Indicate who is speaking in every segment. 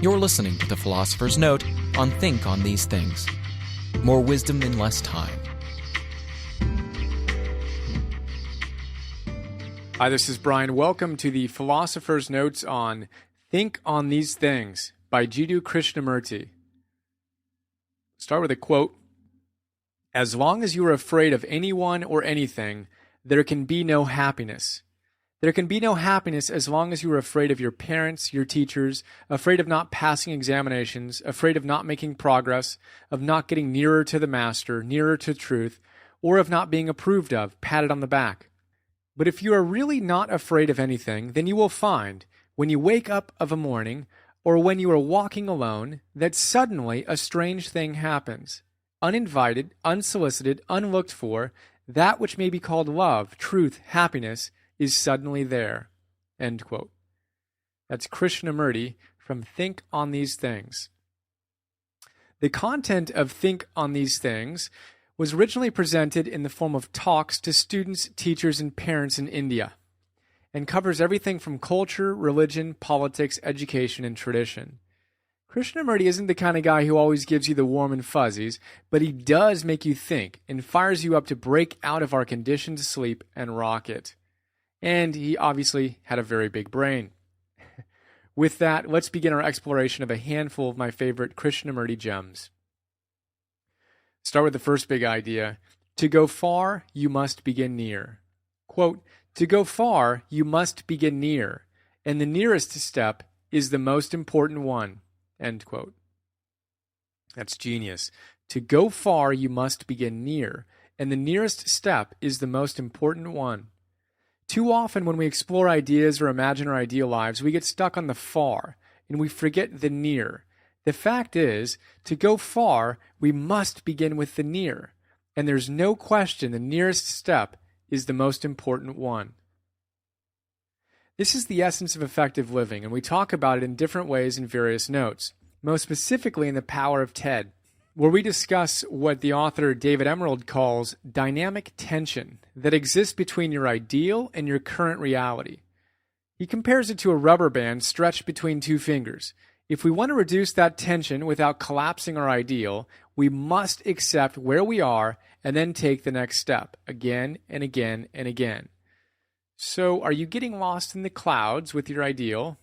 Speaker 1: You're listening to The Philosopher's Note on Think on These Things. More wisdom in less time.
Speaker 2: Hi, this is Brian. Welcome to The Philosopher's Notes on Think on These Things by Jiddu Krishnamurti. Start with a quote. As long as you are afraid of anyone or anything, there can be no happiness. There can be no happiness as long as you are afraid of your parents, your teachers, afraid of not passing examinations, afraid of not making progress, of not getting nearer to the master, nearer to truth, or of not being approved of, patted on the back. But if you are really not afraid of anything, then you will find, when you wake up of a morning, or when you are walking alone, that suddenly a strange thing happens. Uninvited, unsolicited, unlooked for, that which may be called love, truth, happiness, is suddenly there. End quote. That's Krishnamurti from Think on These Things. The content of Think on These Things was originally presented in the form of talks to students, teachers, and parents in India, and covers everything from culture, religion, politics, education, and tradition. Krishnamurti isn't the kind of guy who always gives you the warm and fuzzies, but he does make you think and fires you up to break out of our conditioned sleep and rock it. And he obviously had a very big brain. With that, let's begin our exploration of a handful of my favorite Krishnamurti gems. Start with the first big idea. To go far, you must begin near. Quote, to go far, you must begin near, and the nearest step is the most important one. End quote. That's genius. To go far, you must begin near, and the nearest step is the most important one. Too often when we explore ideas or imagine our ideal lives, we get stuck on the far, and we forget the near. The fact is, to go far, we must begin with the near, and there's no question the nearest step is the most important one. This is the essence of effective living, and we talk about it in different ways in various notes, most specifically in The Power of TED, where we discuss what the author David Emerald calls dynamic tension that exists between your ideal and your current reality. He compares it to a rubber band stretched between two fingers. If we want to reduce that tension without collapsing our ideal, we must accept where we are and then take the next step, again and again and again. So, are you getting lost in the clouds with your ideal?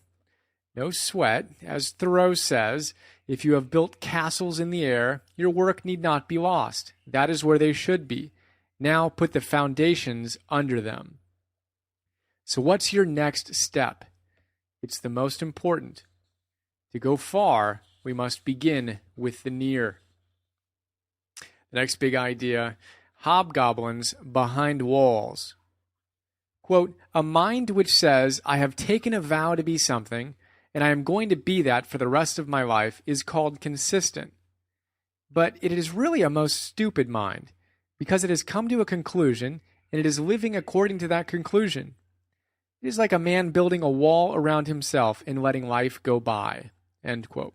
Speaker 2: No sweat. As Thoreau says, if you have built castles in the air, your work need not be lost. That is where they should be. Now put the foundations under them. So what's your next step? It's the most important. To go far, we must begin with the near. The next big idea, hobgoblins behind walls. Quote, a mind which says, I have taken a vow to be something, and I am going to be that for the rest of my life, is called consistent. But it is really a most stupid mind, because it has come to a conclusion, and it is living according to that conclusion. It is like a man building a wall around himself and letting life go by. End quote.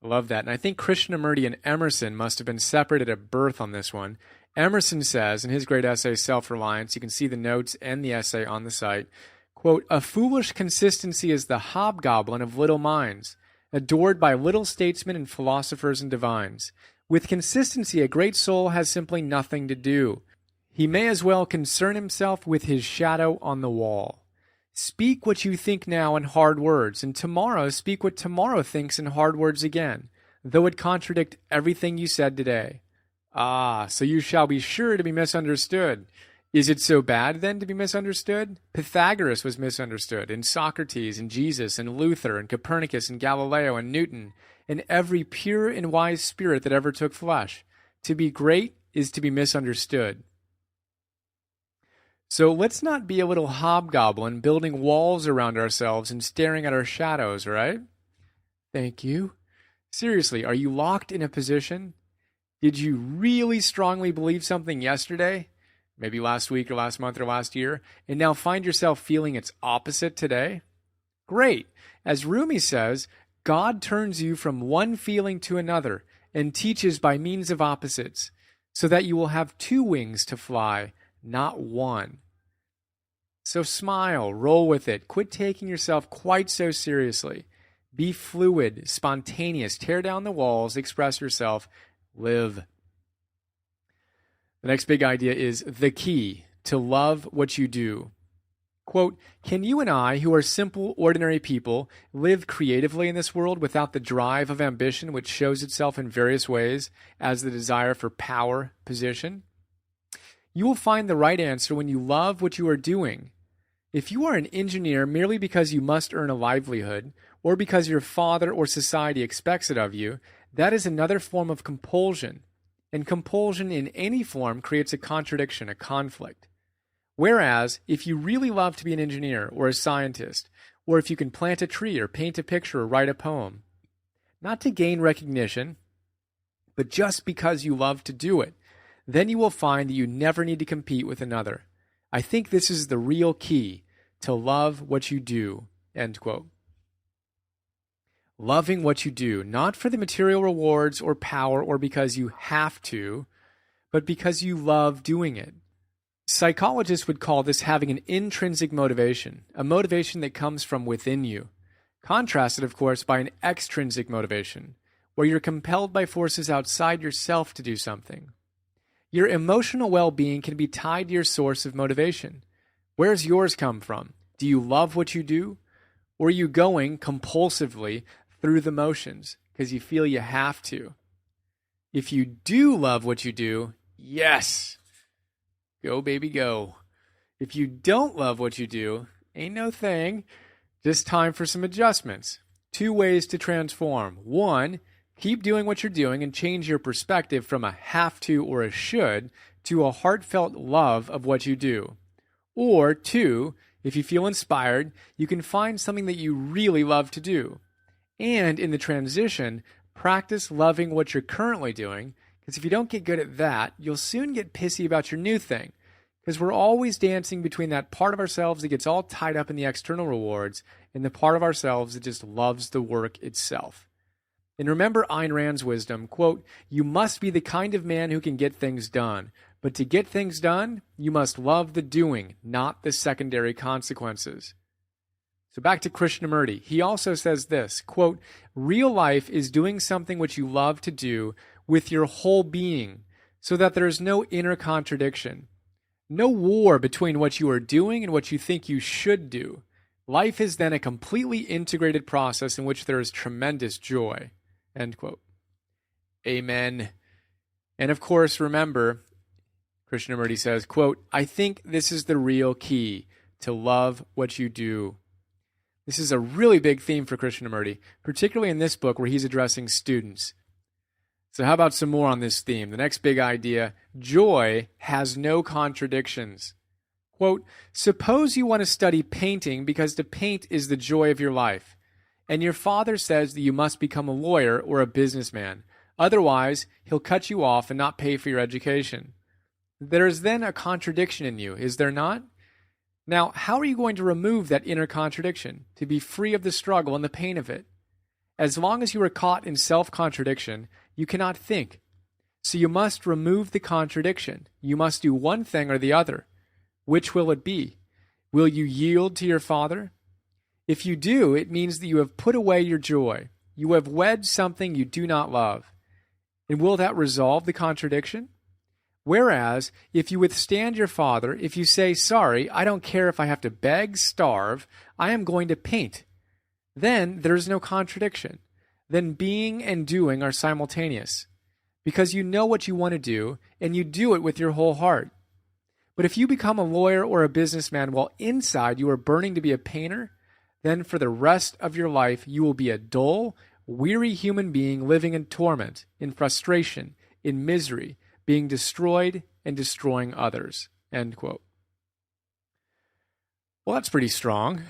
Speaker 2: I love that. And I think Krishnamurti and Emerson must have been separated at birth on this one. Emerson says in his great essay, Self-Reliance, you can see the notes and the essay on the site, quote, a foolish consistency is the hobgoblin of little minds, adored by little statesmen and philosophers and divines. With consistency, a great soul has simply nothing to do. He may as well concern himself with his shadow on the wall. Speak what you think now in hard words, and tomorrow speak what tomorrow thinks in hard words again, though it contradict everything you said today. Ah, so you shall be sure to be misunderstood. Is it so bad, then, to be misunderstood? Pythagoras was misunderstood, and Socrates, and Jesus, and Luther, and Copernicus, and Galileo, and Newton, and every pure and wise spirit that ever took flesh. To be great is to be misunderstood. So let's not be a little hobgoblin building walls around ourselves and staring at our shadows, right? Thank you. Seriously, are you locked in a position? Did you really strongly believe something yesterday? Maybe last week or last month or last year, and now find yourself feeling its opposite today? Great. As Rumi says, God turns you from one feeling to another and teaches by means of opposites, so that you will have two wings to fly, not one. So smile, roll with it, quit taking yourself quite so seriously. Be fluid, spontaneous, tear down the walls, express yourself, live. The next big idea is the key to love what you do. Quote, can you and I, who are simple, ordinary people, live creatively in this world without the drive of ambition which shows itself in various ways as the desire for power, position? You will find the right answer when you love what you are doing. If you are an engineer merely because you must earn a livelihood, or because your father or society expects it of you, that is another form of compulsion. And compulsion in any form creates a contradiction, a conflict. Whereas, if you really love to be an engineer or a scientist, or if you can plant a tree or paint a picture or write a poem, not to gain recognition, but just because you love to do it, then you will find that you never need to compete with another. I think this is the real key to love what you do, end quote. Loving what you do, not for the material rewards or power or because you have to, but because you love doing it. Psychologists would call this having an intrinsic motivation, a motivation that comes from within you. Contrasted, of course, by an extrinsic motivation, where you're compelled by forces outside yourself to do something. Your emotional well-being can be tied to your source of motivation. Where's yours come from? Do you love what you do? Or are you going compulsively through the motions because you feel you have to? If you do love what you do, yes! Go, baby, go. If you don't love what you do, ain't no thing. Just time for some adjustments. 2 ways to transform. 1, keep doing what you're doing and change your perspective from a have to or a should to a heartfelt love of what you do. Or 2, if you feel inspired, you can find something that you really love to do. And in the transition, practice loving what you're currently doing, because if you don't get good at that, you'll soon get pissy about your new thing. Because we're always dancing between that part of ourselves that gets all tied up in the external rewards and the part of ourselves that just loves the work itself. And remember Ayn Rand's wisdom, quote, you must be the kind of man who can get things done. But to get things done, you must love the doing, not the secondary consequences. So back to Krishnamurti. He also says this, quote, real life is doing something which you love to do with your whole being, so that there is no inner contradiction. No war between what you are doing and what you think you should do. Life is then a completely integrated process in which there is tremendous joy. End quote. Amen. And of course, remember, Krishnamurti says, quote, I think this is the real key to love what you do. This is a really big theme for Krishnamurti, particularly in this book where he's addressing students. So how about some more on this theme? The next big idea, joy has no contradictions. Quote, suppose you want to study painting because to paint is the joy of your life, and your father says that you must become a lawyer or a businessman. Otherwise, he'll cut you off and not pay for your education. There is then a contradiction in you, is there not? Now, how are you going to remove that inner contradiction, to be free of the struggle and the pain of it? As long as you are caught in self-contradiction, you cannot think. So you must remove the contradiction. You must do one thing or the other. Which will it be? Will you yield to your father? If you do, it means that you have put away your joy. You have wed something you do not love. And will that resolve the contradiction? Whereas, if you withstand your father, if you say, sorry, I don't care if I have to beg, starve, I am going to paint, then there is no contradiction. Then being and doing are simultaneous. Because you know what you want to do, and you do it with your whole heart. But if you become a lawyer or a businessman while inside you are burning to be a painter, then for the rest of your life you will be a dull, weary human being living in torment, in frustration, in misery, being destroyed and destroying others. End quote. Well, that's pretty strong.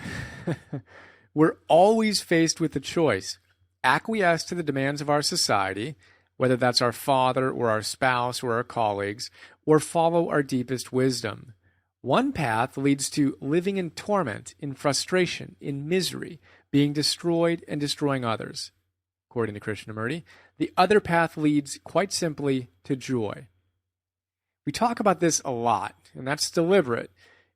Speaker 2: We're always faced with the choice. Acquiesce to the demands of our society, whether that's our father or our spouse or our colleagues, or follow our deepest wisdom. One path leads to living in torment, in frustration, in misery, being destroyed and destroying others, according to Krishnamurti. The other path leads, quite simply, to joy. We talk about this a lot, and that's deliberate.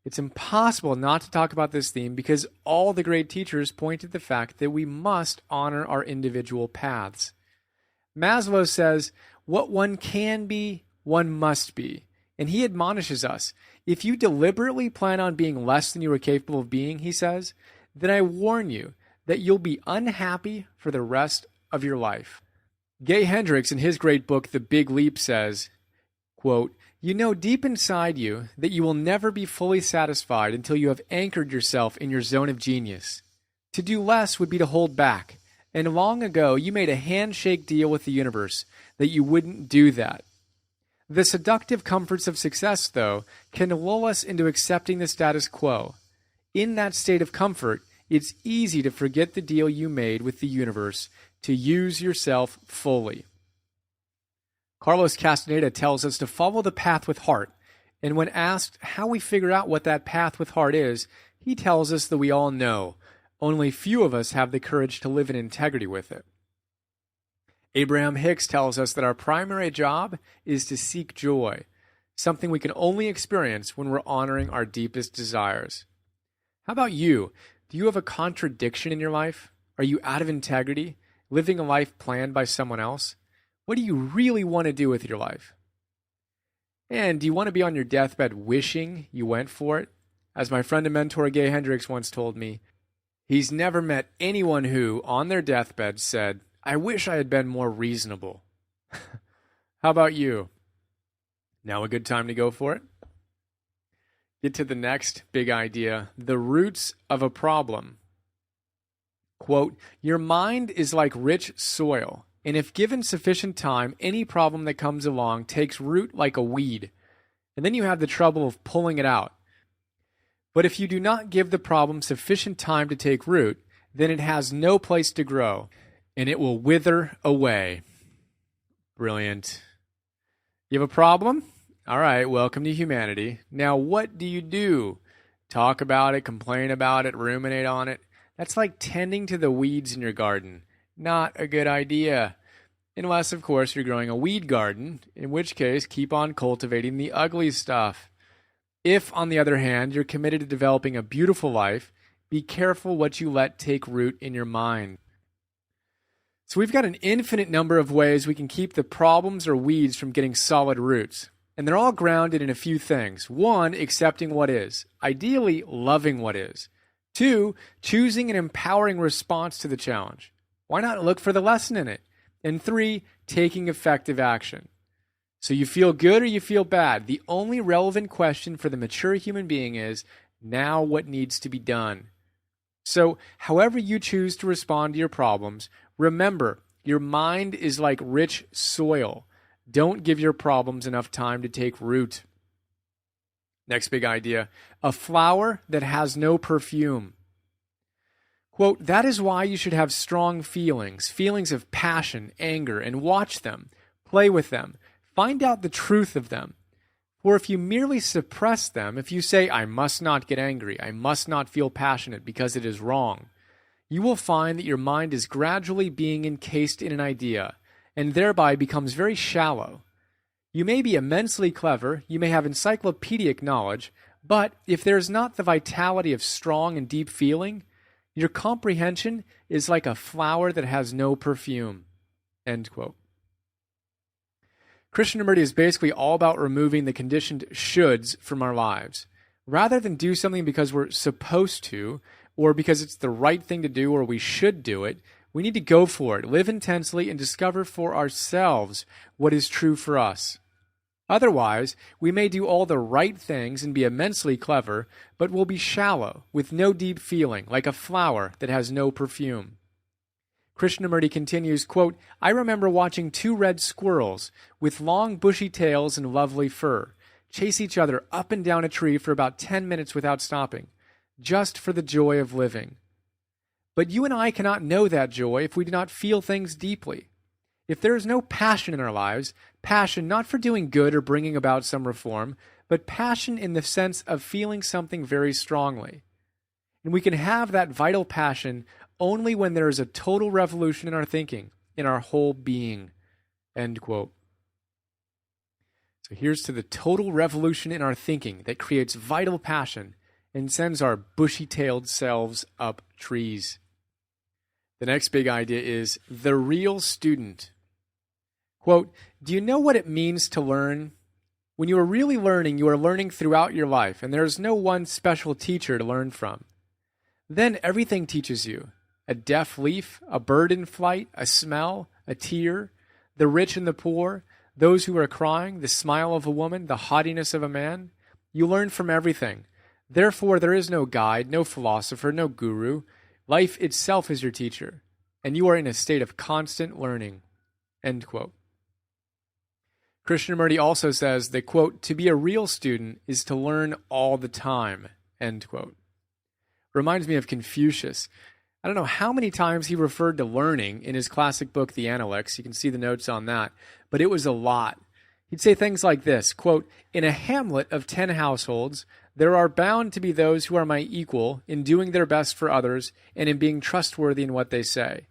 Speaker 2: It's impossible not to talk about this theme because all the great teachers point to the fact that we must honor our individual paths. Maslow says, what one can be, one must be. And he admonishes us, if you deliberately plan on being less than you are capable of being, he says, then I warn you that you'll be unhappy for the rest of your life. Gay Hendricks, in his great book, The Big Leap, says, quote, you know deep inside you that you will never be fully satisfied until you have anchored yourself in your zone of genius. To do less would be to hold back, and long ago you made a handshake deal with the universe that you wouldn't do that. The seductive comforts of success, though, can lull us into accepting the status quo. In that state of comfort, it's easy to forget the deal you made with the universe to use yourself fully. Carlos Castaneda tells us to follow the path with heart, and when asked how we figure out what that path with heart is, he tells us that we all know. Only few of us have the courage to live in integrity with it. Abraham Hicks tells us that our primary job is to seek joy, something we can only experience when we're honoring our deepest desires. How about you? Do you have a contradiction in your life? Are you out of integrity, living a life planned by someone else? What do you really want to do with your life? And do you want to be on your deathbed wishing you went for it? As my friend and mentor Gay Hendricks once told me, he's never met anyone who, on their deathbed, said, I wish I had been more reasonable. How about you? Now a good time to go for it? Get to the next big idea, the roots of a problem. Quote, your mind is like rich soil, and if given sufficient time, any problem that comes along takes root like a weed, and then you have the trouble of pulling it out. But if you do not give the problem sufficient time to take root, then it has no place to grow, and it will wither away. Brilliant. You have a problem? All right, welcome to humanity. Now, what do you do? Talk about it, complain about it, ruminate on it. That's like tending to the weeds in your garden. Not a good idea. Unless, of course, you're growing a weed garden, in which case, keep on cultivating the ugly stuff. If, on the other hand, you're committed to developing a beautiful life, be careful what you let take root in your mind. So we've got an infinite number of ways we can keep the problems or weeds from getting solid roots. And they're all grounded in a few things. 1, accepting what is. Ideally, loving what is. 2, choosing an empowering response to the challenge. Why not look for the lesson in it? And 3, taking effective action. So you feel good or you feel bad. The only relevant question for the mature human being is, now what needs to be done? So however you choose to respond to your problems, remember, your mind is like rich soil. Don't give your problems enough time to take root. Next big idea, a flower that has no perfume. Quote, that is why you should have strong feelings, feelings of passion, anger, and watch them, play with them, find out the truth of them. For if you merely suppress them, if you say, I must not get angry, I must not feel passionate because it is wrong, you will find that your mind is gradually being encased in an idea, and thereby becomes very shallow. You may be immensely clever, you may have encyclopedic knowledge, but if there is not the vitality of strong and deep feeling, your comprehension is like a flower that has no perfume. End quote. Krishnamurti is basically all about removing the conditioned shoulds from our lives. Rather than do something because we're supposed to, or because it's the right thing to do, or we should do it, we need to go for it, live intensely, and discover for ourselves what is true for us. Otherwise, we may do all the right things and be immensely clever, but we'll be shallow, with no deep feeling, like a flower that has no perfume. Krishnamurti continues, quote, I remember watching 2 red squirrels with long bushy tails and lovely fur chase each other up and down a tree for about 10 minutes without stopping, just for the joy of living. But you and I cannot know that joy if we do not feel things deeply. If there is no passion in our lives, passion not for doing good or bringing about some reform, but passion in the sense of feeling something very strongly. And we can have that vital passion only when there is a total revolution in our thinking, in our whole being. End quote. So here's to the total revolution in our thinking that creates vital passion and sends our bushy-tailed selves up trees. The next big idea is the real student. Quote, do you know what it means to learn? When you are really learning, you are learning throughout your life, and there is no one special teacher to learn from. Then everything teaches you. A deaf leaf, a bird in flight, a smell, a tear, the rich and the poor, those who are crying, the smile of a woman, the haughtiness of a man. You learn from everything. Therefore, there is no guide, no philosopher, no guru. Life itself is your teacher, and you are in a state of constant learning. End quote. Krishnamurti also says that, quote, to be a real student is to learn all the time, end quote. Reminds me of Confucius. I don't know how many times he referred to learning in his classic book, The Analects. You can see the notes on that, but it was a lot. He'd say things like this, quote, in a hamlet of 10 households, there are bound to be those who are my equal in doing their best for others and in being trustworthy in what they say.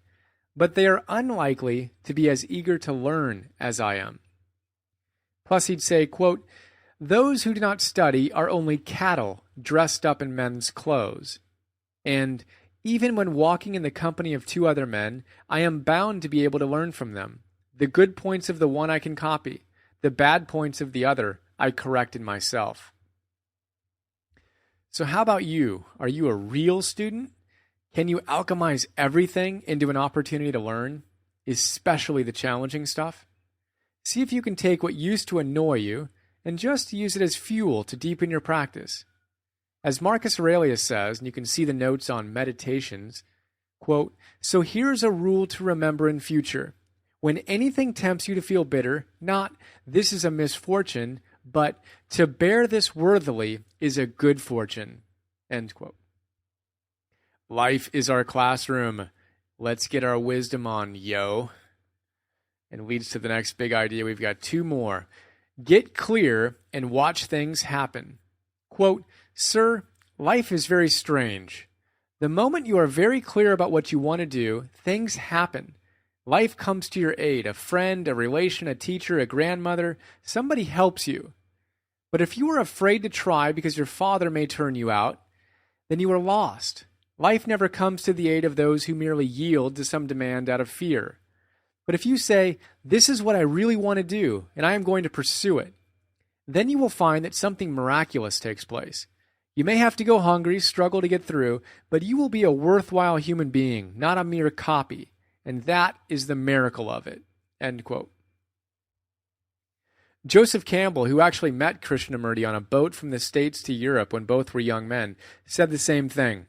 Speaker 2: But they are unlikely to be as eager to learn as I am. Plus he'd say, quote, those who do not study are only cattle dressed up in men's clothes. And even when walking in the company of two other men, I am bound to be able to learn from them. The good points of the one I can copy. The bad points of the other I correct in myself. So how about you? Are you a real student? Can you alchemize everything into an opportunity to learn, especially the challenging stuff? See if you can take what used to annoy you and just use it as fuel to deepen your practice. As Marcus Aurelius says, and you can see the notes on Meditations, quote, so here's a rule to remember in future. When anything tempts you to feel bitter, not this is a misfortune, but to bear this worthily is a good fortune. End quote. Life is our classroom. Let's get our wisdom on, yo. And leads to the next big idea. We've got two more. Get clear and watch things happen. Quote, sir, life is very strange. The moment you are very clear about what you want to do, things happen. Life comes to your aid. A friend, a relation, a teacher, a grandmother, somebody helps you. But if you are afraid to try because your father may turn you out, then you are lost. Life never comes to the aid of those who merely yield to some demand out of fear. But if you say, this is what I really want to do, and I am going to pursue it, then you will find that something miraculous takes place. You may have to go hungry, struggle to get through, but you will be a worthwhile human being, not a mere copy. And that is the miracle of it. End quote. Joseph Campbell, who actually met Krishnamurti on a boat from the States to Europe when both were young men, said the same thing.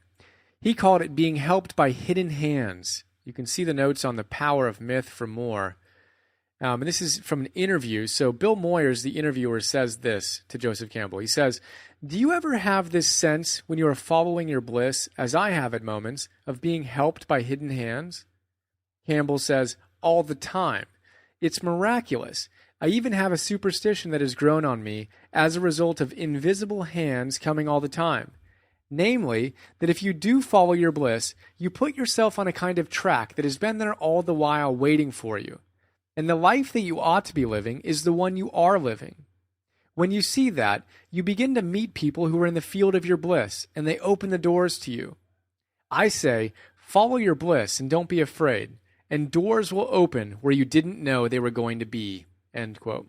Speaker 2: He called it being helped by hidden hands. You can see the notes on the power of myth for more. And this is from an interview. So Bill Moyers, the interviewer, says this to Joseph Campbell. He says, do you ever have this sense when you are following your bliss, as I have at moments, of being helped by hidden hands? Campbell says, all the time. It's miraculous. I even have a superstition that has grown on me as a result of invisible hands coming all the time. Namely, that if you do follow your bliss, you put yourself on a kind of track that has been there all the while waiting for you. And the life that you ought to be living is the one you are living. When you see that, you begin to meet people who are in the field of your bliss, and they open the doors to you. I say, follow your bliss and don't be afraid, and doors will open where you didn't know they were going to be. End quote.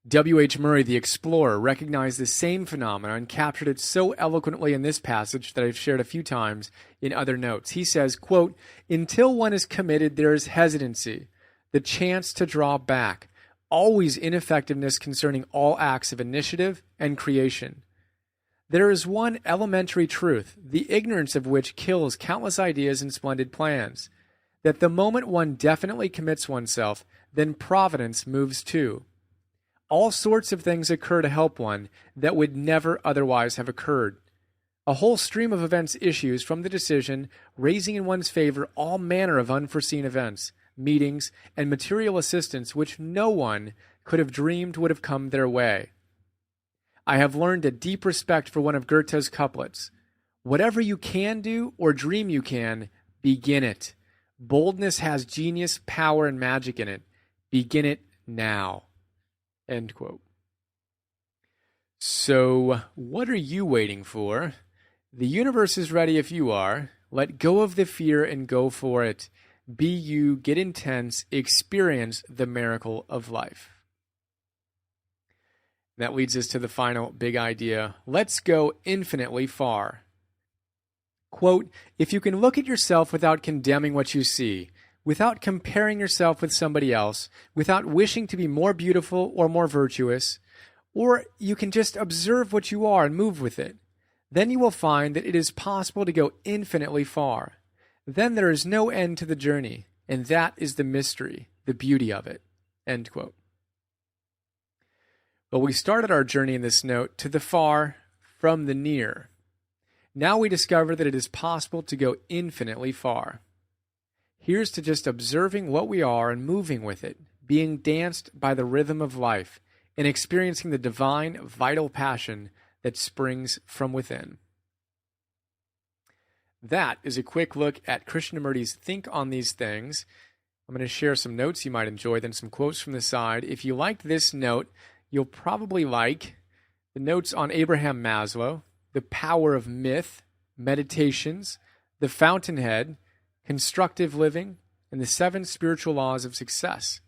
Speaker 2: W.H. Murray, the explorer, recognized the same phenomena and captured it so eloquently in this passage that I've shared a few times in other notes. He says, quote, until one is committed, there is hesitancy, the chance to draw back, always ineffectiveness concerning all acts of initiative and creation. There is one elementary truth, the ignorance of which kills countless ideas and splendid plans, that the moment one definitely commits oneself, then providence moves too. All sorts of things occur to help one that would never otherwise have occurred. A whole stream of events issues from the decision, raising in one's favor all manner of unforeseen events, meetings, and material assistance which no one could have dreamed would have come their way. I have learned a deep respect for one of Goethe's couplets. Whatever you can do or dream you can, begin it. Boldness has genius, power, and magic in it. Begin it now. End quote. So, what are you waiting for? The universe is ready if you are. Let go of the fear and go for it. Be you, get intense, experience the miracle of life. That leads us to the final big idea. Let's go infinitely far. Quote, if you can look at yourself without condemning what you see, without comparing yourself with somebody else, without wishing to be more beautiful or more virtuous, or you can just observe what you are and move with it, then you will find that it is possible to go infinitely far. Then there is no end to the journey, and that is the mystery, the beauty of it. End quote. Well, we started our journey in this note to the far from the near. Now we discover that it is possible to go infinitely far. Here's to just observing what we are and moving with it, being danced by the rhythm of life, and experiencing the divine, vital passion that springs from within. That is a quick look at Krishnamurti's Think on These Things. I'm going to share some notes you might enjoy, then some quotes from the side. If you liked this note, you'll probably like the notes on Abraham Maslow, the power of myth, meditations, the fountainhead, constructive living, and the 7 spiritual laws of success.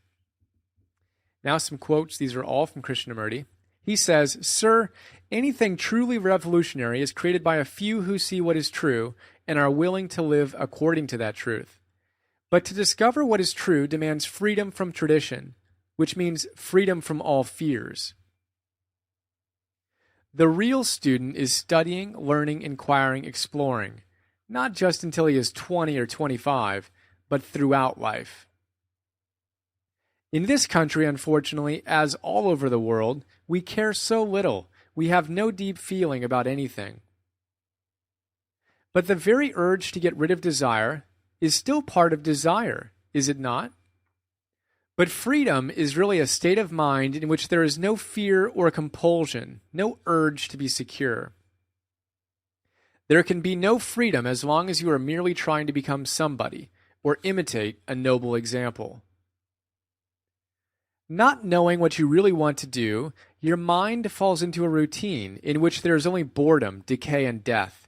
Speaker 2: Now some quotes. These are all from Krishnamurti. He says, Sir, anything truly revolutionary is created by a few who see what is true and are willing to live according to that truth. But to discover what is true demands freedom from tradition, which means freedom from all fears. The real student is studying, learning, inquiring, exploring, not just until he is 20 or 25, but throughout life. In this country, unfortunately, as all over the world, we care so little. We have no deep feeling about anything. But the very urge to get rid of desire is still part of desire, is it not? But freedom is really a state of mind in which there is no fear or compulsion, no urge to be secure. There can be no freedom as long as you are merely trying to become somebody or imitate a noble example. Not knowing what you really want to do, your mind falls into a routine in which there is only boredom, decay, and death.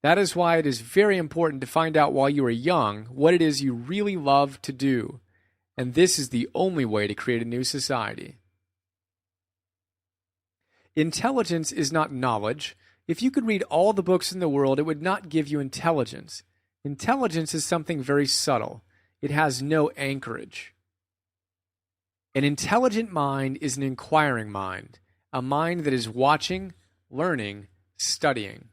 Speaker 2: That is why it is very important to find out while you are young what it is you really love to do. And this is the only way to create a new society. Intelligence is not knowledge. If you could read all the books in the world, it would not give you intelligence. Intelligence is something very subtle. It has no anchorage. An intelligent mind is an inquiring mind, a mind that is watching, learning, studying.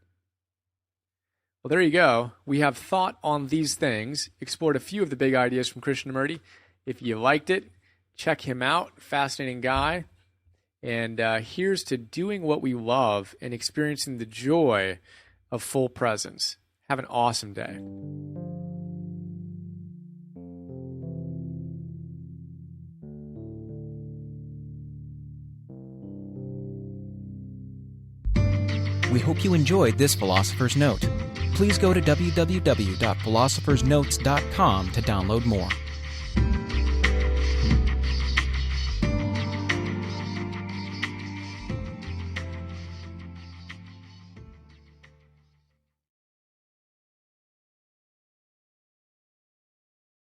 Speaker 2: Well, there you go. We have thought on these things, explored a few of the big ideas from Krishnamurti. If you liked it, check him out. Fascinating guy. And here's to doing what we love and experiencing the joy of full presence. Have an awesome day.
Speaker 1: We hope you enjoyed this Philosopher's Note. Please go to www.philosophersnotes.com to download more.